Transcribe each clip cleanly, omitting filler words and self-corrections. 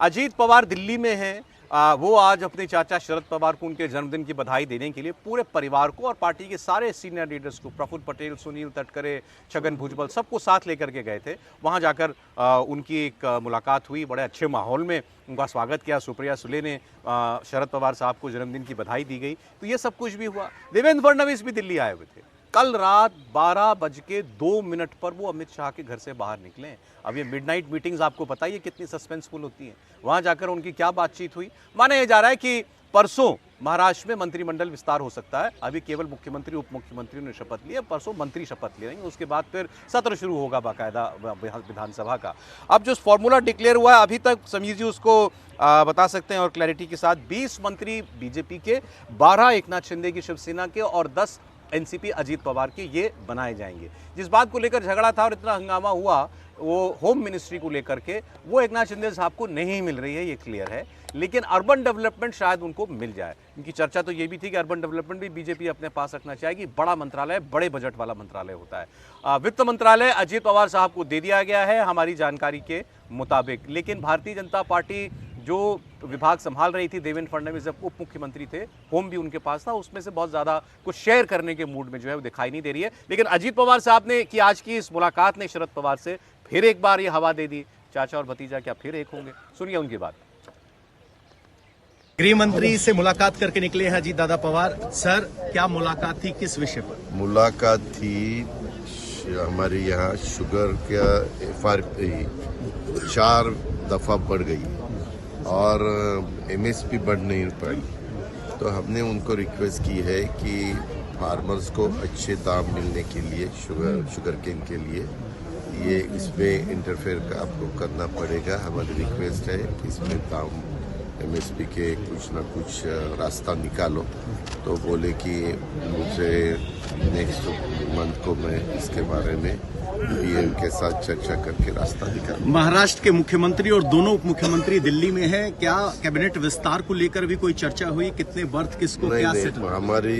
अजीत पवार दिल्ली में हैं। वो आज अपने चाचा शरद पवार को उनके जन्मदिन की बधाई देने के लिए पूरे परिवार को और पार्टी के सारे सीनियर लीडर्स को, प्रफुल्ल पटेल, सुनील तटकरे, छगन भुजबल, सबको साथ लेकर के गए थे। वहां जाकर उनकी एक मुलाकात हुई, बड़े अच्छे माहौल में उनका स्वागत किया। सुप्रिया सुले ने शरद पवार साहब को जन्मदिन की बधाई दी गई। तो ये सब कुछ भी हुआ। देवेंद्र फडणवीस भी दिल्ली आए हुए थे। कल रात 12:02 पर वो अमित शाह के घर से बाहर निकले। अब ये मिडनाइट मीटिंग्स आपको पता ही है कितनी सस्पेंसफुल होती हैं। वहां जाकर उनकी क्या बातचीत हुई, माना यह जा रहा है कि परसों महाराष्ट्र में मंत्रिमंडल विस्तार हो सकता है। अभी केवल मुख्यमंत्री, उप मुख्यमंत्री ने शपथ ली है, परसों मंत्री शपथ ले लेंगे। उसके बाद फिर सत्र शुरू होगा बाकायदा विधानसभा का। अब जो फॉर्मूला डिक्लेयर हुआ है, अभी तक समीर जी उसको बता सकते हैं और क्लैरिटी के साथ। 20 मंत्री बीजेपी के, 12 एकनाथ शिंदे की शिवसेना के और 10 एनसीपी अजीत पवार के ये बनाए जाएंगे। जिस बात को लेकर झगड़ा था और इतना हंगामा हुआ वो होम मिनिस्ट्री को लेकर के, वो एकनाथ शिंदे साहब को नहीं मिल रही है, ये क्लियर है। लेकिन अर्बन डेवलपमेंट शायद उनको मिल जाए। इनकी चर्चा तो ये भी थी कि अर्बन डेवलपमेंट भी बीजेपी अपने पास रखना चाहेगी। बड़ा मंत्रालय, बड़े बजट वाला मंत्रालय होता है। वित्त मंत्रालय अजीत पवार साहब को दे दिया गया है हमारी जानकारी के मुताबिक। लेकिन भारतीय जनता पार्टी जो विभाग संभाल रही थी देवेंद्र फडणवीस जब उप मुख्यमंत्री थे, होम भी उनके पास था, उसमें से बहुत ज्यादा कुछ शेयर करने के मूड में जो है वो दिखाई नहीं दे रही है। लेकिन अजीत पवार साहब ने कि आज की इस मुलाकात ने शरद पवार से फिर एक बार ये हवा दे दी। चाचा और भतीजा क्या फिर एक होंगे? सुनिए उनकी बात। गृह मंत्री से मुलाकात करके निकले हैं अजीत दादा पवार। सर, क्या मुलाकात थी, किस विषय पर? मुलाकात थी हमारे यहाँ शुगर का एफआरपी 4 दफा बढ़ गई और एमएसपी बढ़ नहीं पाई। तो हमने उनको रिक्वेस्ट की है कि फार्मर्स को अच्छे दाम मिलने के लिए शुगर केन के लिए ये इसमें इंटरफेयर का आपको करना पड़ेगा। हमारी रिक्वेस्ट है कि इसमें दाम एमएसपी के कुछ ना कुछ रास्ता निकालो। तो बोले कि मुझे नेक्स्ट मंथ को मैं इसके बारे में पीएम के साथ चर्चा करके रास्ता निकालूं। महाराष्ट्र के मुख्यमंत्री और दोनों उप मुख्यमंत्री दिल्ली में हैं। क्या कैबिनेट विस्तार को लेकर भी कोई चर्चा हुई? कितने बर्थ किसको क्या सेटल? हमारी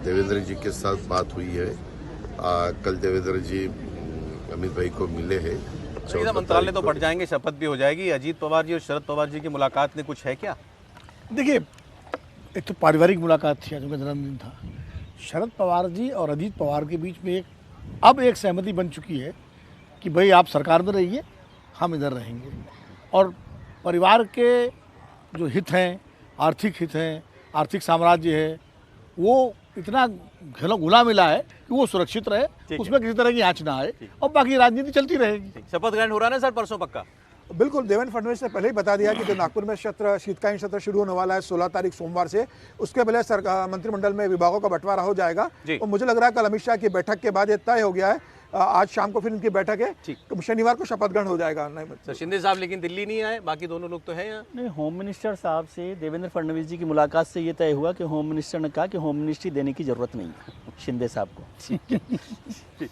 देवेंद्र जी के साथ बात हुई है। कल देवेंद्र जी अमित भाई को मिले हैं। मंत्रालय तो बढ़ जाएंगे, शपथ भी हो जाएगी। अजीत पवार जी और शरद पवार जी की मुलाकात में कुछ है क्या? देखिए, एक तो पारिवारिक मुलाकात थी, आज उनका जन्मदिन था। शरद पवार जी और अजीत पवार के बीच में अब एक सहमति बन चुकी है कि भाई आप सरकार में रहिए, हम इधर रहेंगे। और परिवार के जो हित हैं, आर्थिक हित हैं, आर्थिक साम्राज्य है, वो इतना घुला मिला है कि वो सुरक्षित रहे, उसमें किसी तरह की आँच ना आए और बाकी राजनीति चलती रहेगी। शपथ ग्रहण हो रहा है ना सर परसों पक्का? बिल्कुल, देवेंद्र फडणवीस ने पहले ही बता दिया कि जो नागपुर में शीतकालीन सत्र शुरू होने वाला है 16 तारीख सोमवार से, उसके पहले मंत्रिमंडल में विभागों का बंटवारा हो जाएगा। और मुझे लग रहा है कल अमित शाह की बैठक के बाद ये तय हो गया है। आज शाम को फिर उनकी बैठक है, तो शनिवार को शपथ ग्रहण हो जाएगा। सर, शिंदे साहब लेकिन दिल्ली नहीं आए, बाकी दोनों लोग तो हैं यहाँ। नहीं, होम मिनिस्टर साहब से देवेंद्र फडणवीस जी की मुलाकात से ये तय हुआ कि होम मिनिस्टर ने कहा कि होम मिनिस्ट्री देने की जरूरत नहीं है शिंदे साहब को।